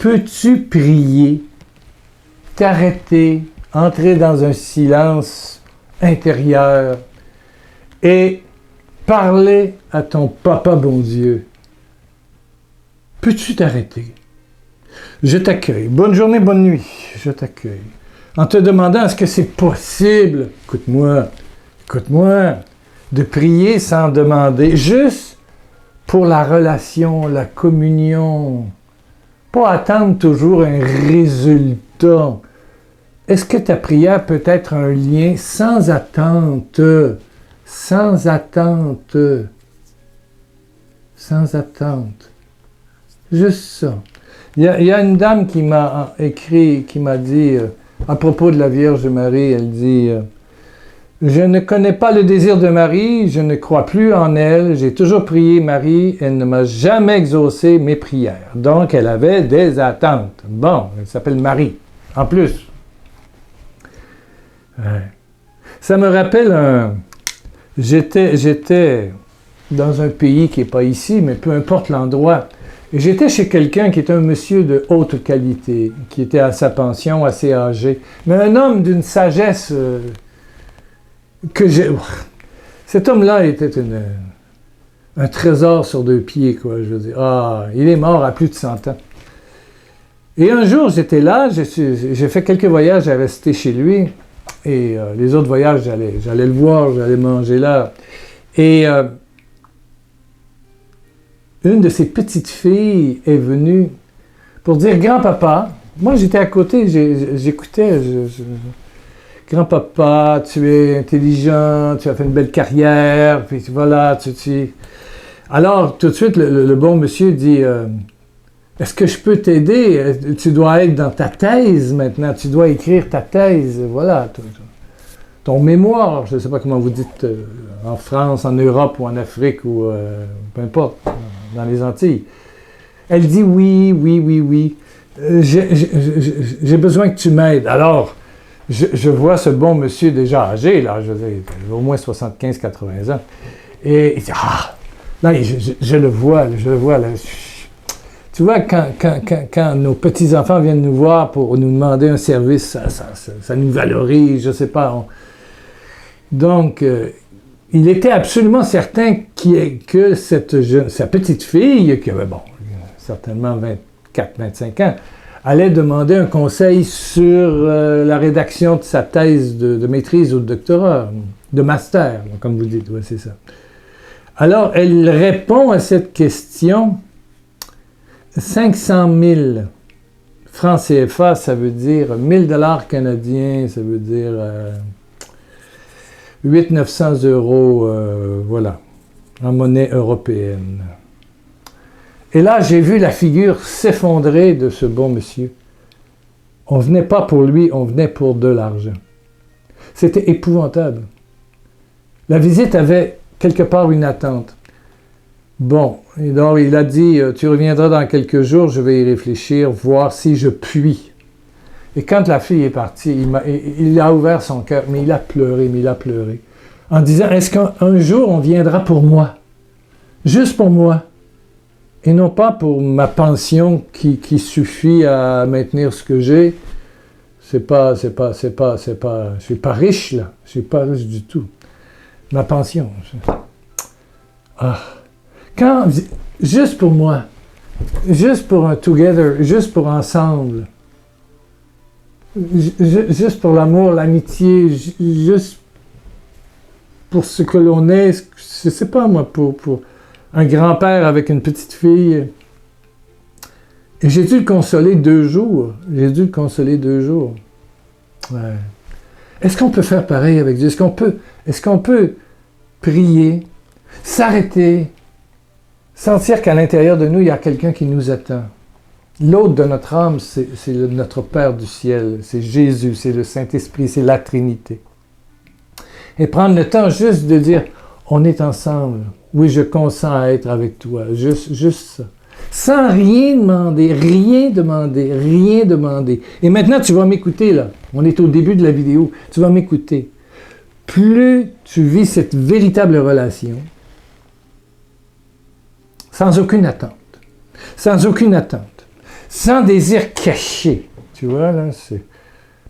peux-tu prier, t'arrêter, entrer dans un silence intérieur et parler à ton papa bon Dieu? Peux-tu t'arrêter? Je t'accueille. Bonne journée, bonne nuit. Je t'accueille. En te demandant, est-ce que c'est possible, écoute-moi, de prier sans demander, juste pour la relation, la communion, pas attendre toujours un résultat. Est-ce que ta prière peut être un lien sans attente, sans attente, sans attente? Juste ça. Il y a une dame qui m'a écrit, qui m'a dit, à propos de la Vierge Marie, elle dit « Je ne connais pas le désir de Marie, je ne crois plus en elle, j'ai toujours prié Marie, elle ne m'a jamais exaucé mes prières. » Donc, elle avait des attentes. Bon, elle s'appelle Marie, en plus. Ouais. Ça me rappelle J'étais dans un pays qui n'est pas ici, mais peu importe l'endroit. Et j'étais chez quelqu'un qui était un monsieur de haute qualité, qui était à sa pension, assez âgé, mais un homme d'une sagesse que j'ai... Cet homme-là était un trésor sur deux pieds, quoi, je veux dire. Ah, il est mort à plus de 100 ans. Et un jour, j'étais là, j'ai fait quelques voyages à rester chez lui, et les autres voyages, j'allais le voir, j'allais manger là. Et... une de ses petites filles est venue pour dire « Grand-papa », moi j'étais à côté, j'écoutais, Grand-papa, tu es intelligent, tu as fait une belle carrière, puis voilà, tu... » Alors, tout de suite, le bon monsieur dit est-ce que je peux t'aider? Tu dois être dans ta thèse maintenant, tu dois écrire ta thèse, voilà, ton mémoire, je ne sais pas comment vous dites en France, en Europe ou en Afrique, ou peu importe, dans les Antilles. Elle dit oui, j'ai besoin que tu m'aides. Alors, je vois ce bon monsieur déjà âgé, là, je veux dire, au moins 75-80 ans, et il dit, là, je le vois, là. Tu vois, quand nos petits-enfants viennent nous voir pour nous demander un service, ça nous valorise, je ne sais pas. Donc, il était absolument certain que sa petite fille, qui avait, certainement 24-25 ans, allait demander un conseil sur la rédaction de sa thèse de maîtrise ou de doctorat, de master, comme vous dites, ouais, c'est ça. Alors, elle répond à cette question, 500 000 francs CFA, ça veut dire 1000 $ canadiens, ça veut dire 800-900 euros, voilà, en monnaie européenne. Et là, j'ai vu la figure s'effondrer de ce bon monsieur. On ne venait pas pour lui, on venait pour de l'argent. C'était épouvantable. La visite avait quelque part une attente. Bon, et donc il a dit, tu reviendras dans quelques jours, je vais y réfléchir, voir si je puis. Et quand la fille est partie, il a ouvert son cœur, mais il a pleuré, en disant, est-ce qu'un jour on viendra pour moi? Juste pour moi. Et non pas pour ma pension qui suffit à maintenir ce que j'ai. Je suis pas riche, là. Je suis pas riche du tout. Ma pension. Juste pour moi, juste pour un together, juste pour ensemble, juste pour l'amour, l'amitié, juste pour ce que l'on est, je sais pas moi, pour un grand-père avec une petite fille. Et j'ai dû le consoler 2 jours. Ouais. Est-ce qu'on peut faire pareil avec Dieu? Est-ce qu'on peut prier, s'arrêter, sentir qu'à l'intérieur de nous, il y a quelqu'un qui nous attend? L'hôte de notre âme, c'est notre Père du ciel, c'est Jésus, c'est le Saint-Esprit, c'est la Trinité. Et prendre le temps juste de dire, on est ensemble. Oui, je consens à être avec toi. Juste ça. Sans rien demander. Et maintenant, tu vas m'écouter, là. On est au début de la vidéo. Tu vas m'écouter. Plus tu vis cette véritable relation, sans aucune attente, sans désir caché. Tu vois, là, c'est...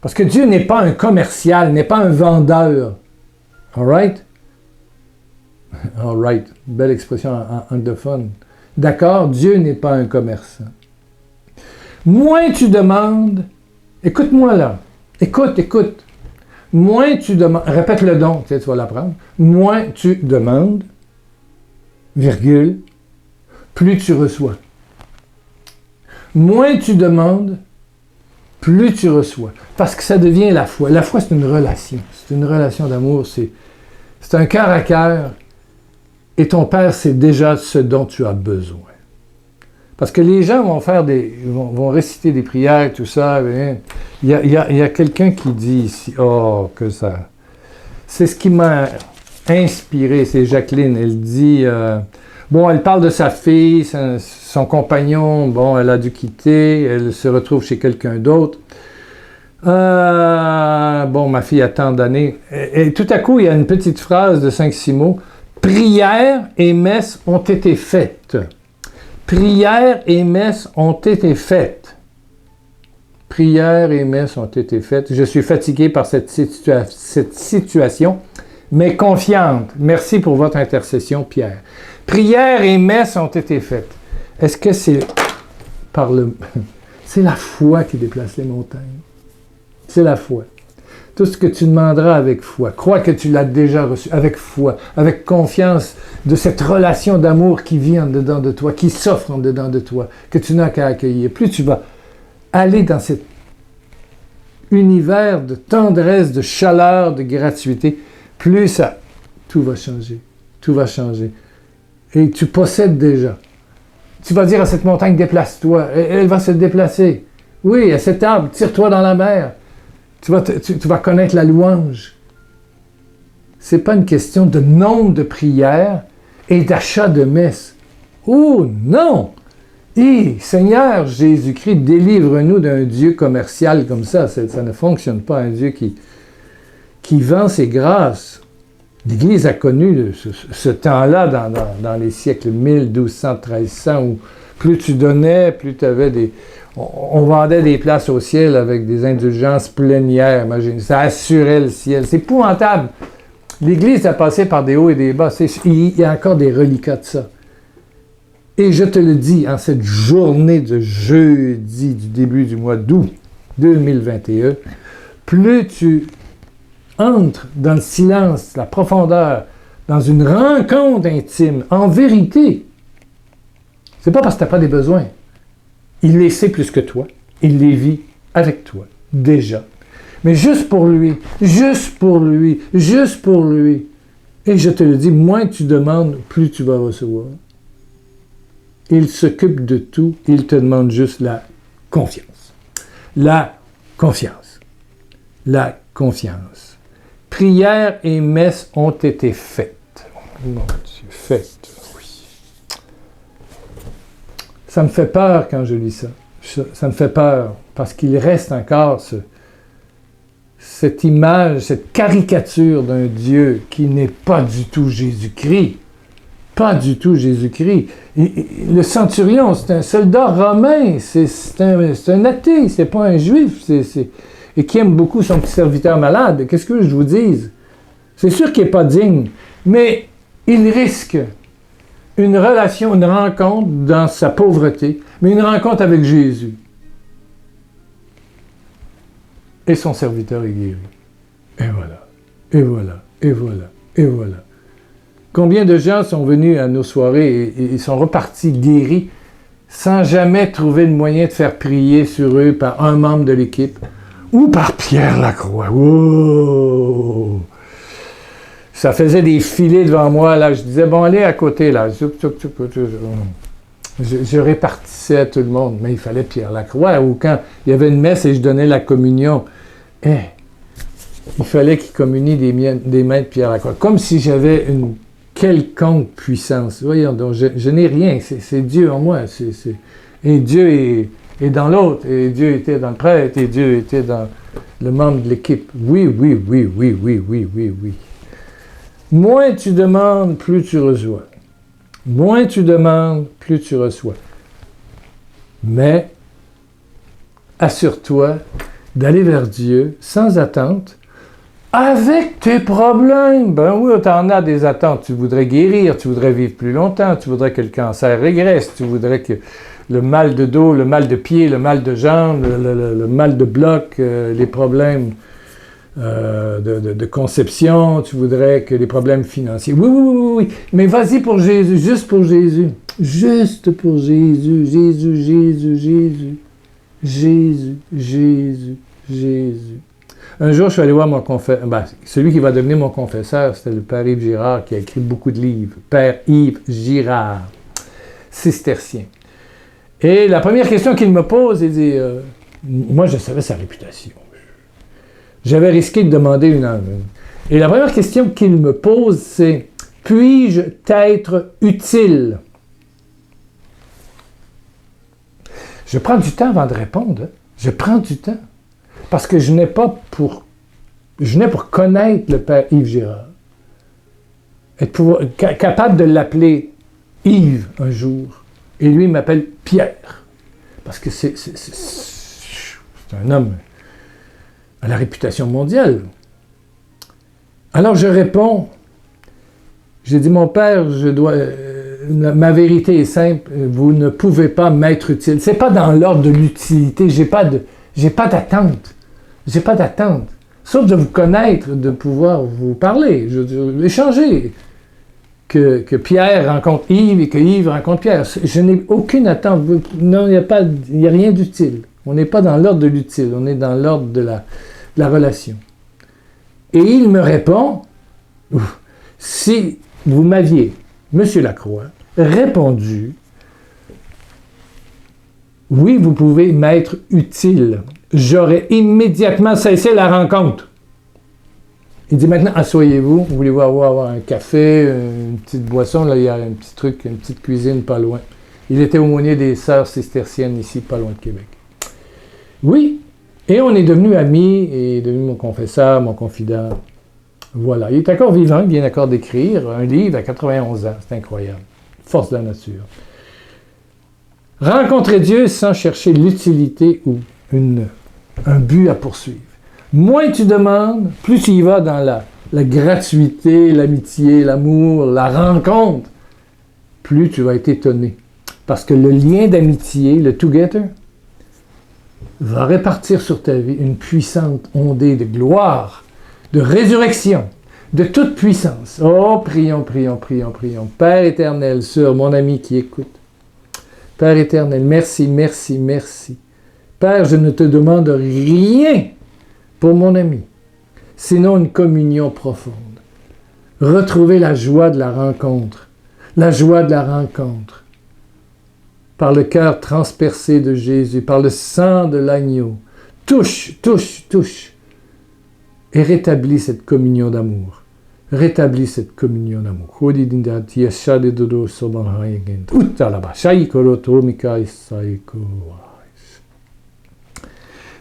Parce que Dieu n'est pas un commercial, n'est pas un vendeur. All right? All right. Belle expression anglophone. D'accord? Dieu n'est pas un commerçant. Moins tu demandes, écoute-moi là, écoute. Moins tu demandes, répète le don, tu vas l'apprendre. Moins tu demandes, virgule, plus tu reçois. Moins tu demandes, plus tu reçois. Parce que ça devient la foi. La foi, c'est une relation. C'est une relation d'amour. C'est un cœur à cœur. Et ton Père sait déjà ce dont tu as besoin. Parce que les gens vont réciter des prières, tout ça. Il y a quelqu'un qui dit ici, oh, que ça... C'est ce qui m'a inspiré, c'est Jacqueline. Elle dit, elle parle de sa fille, son compagnon, elle a dû quitter, elle se retrouve chez quelqu'un d'autre. Ma fille a tant d'années. Et tout à coup, il y a une petite phrase de 5-6 mots. Prières et messes ont été faites. Prières et messes ont été faites. Prières et messes ont été faites. Je suis fatigué par cette situation, mais confiante. Merci pour votre intercession, Pierre. Prières et messes ont été faites. Est-ce que c'est c'est la foi qui déplace les montagnes? C'est la foi. Tout ce que tu demanderas avec foi, crois que tu l'as déjà reçu avec foi, avec confiance de cette relation d'amour qui vit en dedans de toi, qui s'offre en dedans de toi, que tu n'as qu'à accueillir. Plus tu vas aller dans cet univers de tendresse, de chaleur, de gratuité, plus tout va changer. Tout va changer. Et tu possèdes déjà. Tu vas dire à cette montagne, déplace-toi. Elle va se déplacer. Oui, à cet arbre, tire-toi dans la mer. Tu vas connaître la louange. Ce n'est pas une question de nombre de prières et d'achat de messes. Oh non! Seigneur Jésus-Christ, délivre-nous d'un Dieu commercial comme ça. Ça ne fonctionne pas, un Dieu qui vend ses grâces. L'Église a connu ce temps-là dans les siècles 1200, 1300, où plus tu donnais, plus tu avais des... On vendait des places au ciel avec des indulgences plénières, imagine. Ça assurait le ciel. C'est épouvantable. L'Église a passé par des hauts et des bas. Il y a encore des reliquats de ça. Et je te le dis, en cette journée de jeudi du début du mois d'août 2021, plus tu entres dans le silence, la profondeur, dans une rencontre intime, en vérité, c'est pas parce que tu n'as pas des besoins. Il les sait plus que toi. Il les vit avec toi, déjà. Mais juste pour lui, juste pour lui, juste pour lui. Et je te le dis, moins tu demandes, plus tu vas recevoir. Il s'occupe de tout, il te demande juste la confiance. La confiance. La confiance. Prières et messes ont été faites. Mon Dieu, faites. Ça me fait peur quand je lis ça. Ça me fait peur parce qu'il reste encore cette image, cette caricature d'un Dieu qui n'est pas du tout Jésus-Christ. Pas du tout Jésus-Christ. Le centurion, c'est un soldat romain, c'est un athée, c'est pas un juif, et qui aime beaucoup son petit serviteur malade. Qu'est-ce que je vous dise? C'est sûr qu'il n'est pas digne, mais il risque une relation, une rencontre dans sa pauvreté, mais une rencontre avec Jésus. Et son serviteur est guéri. Et voilà, et voilà, et voilà, et voilà. Combien de gens sont venus à nos soirées et sont repartis guéris sans jamais trouver le moyen de faire prier sur eux par un membre de l'équipe ou par Pierre Lacroix. Wow! Ça faisait des filets devant moi, là. Je disais, bon, allez à côté, là. Je répartissais à tout le monde, mais il fallait Pierre Lacroix. Ou quand il y avait une messe et je donnais la communion, il fallait qu'il communie des mains de Pierre Lacroix. Comme si j'avais une quelconque puissance. Voyons donc, je n'ai rien. C'est Dieu en moi. Et Dieu est dans l'autre. Et Dieu était dans le prêtre. Et Dieu était dans le membre de l'équipe. Oui. Moins tu demandes, plus tu reçois. Moins tu demandes, plus tu reçois. Mais assure-toi d'aller vers Dieu sans attente, avec tes problèmes. Ben oui, tu en as des attentes. Tu voudrais guérir, tu voudrais vivre plus longtemps, tu voudrais que le cancer régresse, tu voudrais que le mal de dos, le mal de pied, le mal de jambes, le mal de bloc, les problèmes de conception, tu voudrais que les problèmes financiers. Oui, oui, oui, oui. Mais vas-y pour Jésus, juste pour Jésus. Juste pour Jésus, Jésus, Jésus, Jésus. Jésus, Jésus, Jésus. Un jour, je suis allé voir mon confesseur, celui qui va devenir mon confesseur, c'était le Père Yves Girard, qui a écrit beaucoup de livres. Père Yves Girard, cistercien. Et la première question qu'il me pose, il dit, moi je savais sa réputation. J'avais risqué de demander une âme. Et la première question qu'il me pose, c'est, puis-je t'être utile? Je prends du temps avant de répondre. Hein? Je prends du temps. Parce que je n'ai pour connaître le Père Yves Girard. Être capable de l'appeler Yves un jour. Et lui, il m'appelle Pierre. Parce que c'est un homme à la réputation mondiale. Alors je réponds, j'ai dit, mon père, ma vérité est simple, vous ne pouvez pas m'être utile. C'est pas dans l'ordre de l'utilité, j'ai pas d'attente. J'ai pas d'attente. Sauf de vous connaître, de pouvoir vous parler, échanger. Que Pierre rencontre Yves et que Yves rencontre Pierre. Je n'ai aucune attente. Non, il n'y a rien d'utile. On n'est pas dans l'ordre de l'utile, on est dans l'ordre de la relation. Et il me répond, si vous m'aviez, M. Lacroix, répondu, oui, vous pouvez m'être utile, j'aurais immédiatement cessé la rencontre. Il dit maintenant, asseyez-vous, voulez-vous avoir un café, une petite boisson, là il y a un petit truc, une petite cuisine pas loin. Il était aumônier des sœurs cisterciennes ici, pas loin de Québec. Oui, et on est devenus amis, et devenu mon confesseur, mon confident. Voilà, il est encore vivant, il vient encore d'écrire un livre à 91 ans, c'est incroyable. Force de la nature. Rencontrer Dieu sans chercher l'utilité ou un but à poursuivre. Moins tu demandes, plus tu y vas dans la gratuité, l'amitié, l'amour, la rencontre, plus tu vas être étonné. Parce que le lien d'amitié, le together, va répartir sur ta vie une puissante ondée de gloire, de résurrection, de toute puissance. Oh, prions, prions, prions, prions. Père éternel, sur mon ami qui écoute. Père éternel, merci, merci, merci. Père, je ne te demande rien pour mon ami, sinon une communion profonde. Retrouver la joie de la rencontre, par le cœur transpercé de Jésus, par le sang de l'agneau. Touche, touche, touche, et rétablis cette communion d'amour. Rétablis cette communion d'amour.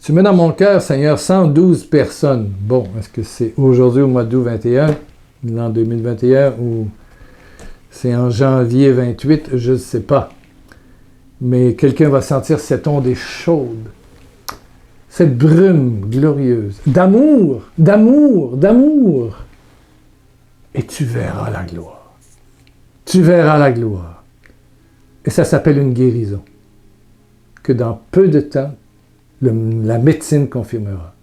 Tu mets dans mon cœur, Seigneur, 112 personnes. Bon, est-ce que c'est aujourd'hui au mois d'août 21, l'an 2021, ou c'est en janvier 28, je ne sais pas. Mais quelqu'un va sentir cette onde chaude, cette brume glorieuse, d'amour, d'amour, d'amour. Et tu verras la gloire. Tu verras la gloire. Et ça s'appelle une guérison. Que dans peu de temps, la médecine confirmera.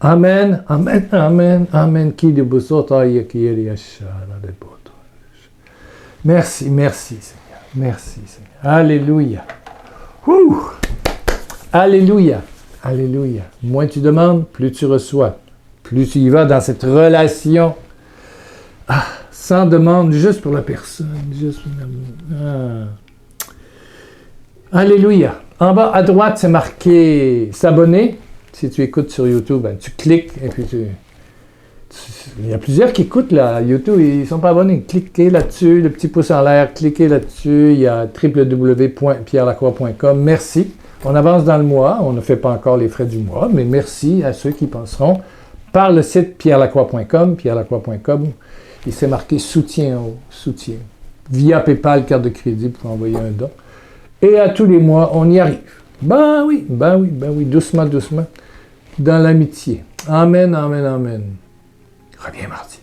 Amen, amen, amen, amen. Merci, merci Seigneur. Merci Seigneur. Alléluia. Ouh. Alléluia. Alléluia. Moins tu demandes, plus tu reçois. Plus tu y vas dans cette relation. Sans demande, juste pour la personne. Juste pour l'amour. Alléluia. En bas à droite, c'est marqué s'abonner. Si tu écoutes sur YouTube, tu cliques et puis il y a plusieurs qui écoutent là, YouTube, ils ne sont pas abonnés. Cliquez là-dessus, le petit pouce en l'air, cliquez là-dessus. Il y a www.pierrelacroix.com. Merci. On avance dans le mois. On ne fait pas encore les frais du mois, mais merci à ceux qui penseront par le site pierrelacroix.com. Pierrelacroix.com. Il s'est marqué soutien en haut. Soutien. Via PayPal, carte de crédit pour envoyer un don. Et à tous les mois, on y arrive. Ben oui, ben oui, ben oui, doucement, doucement, dans l'amitié. Amen, amen, amen. Reviens mardi.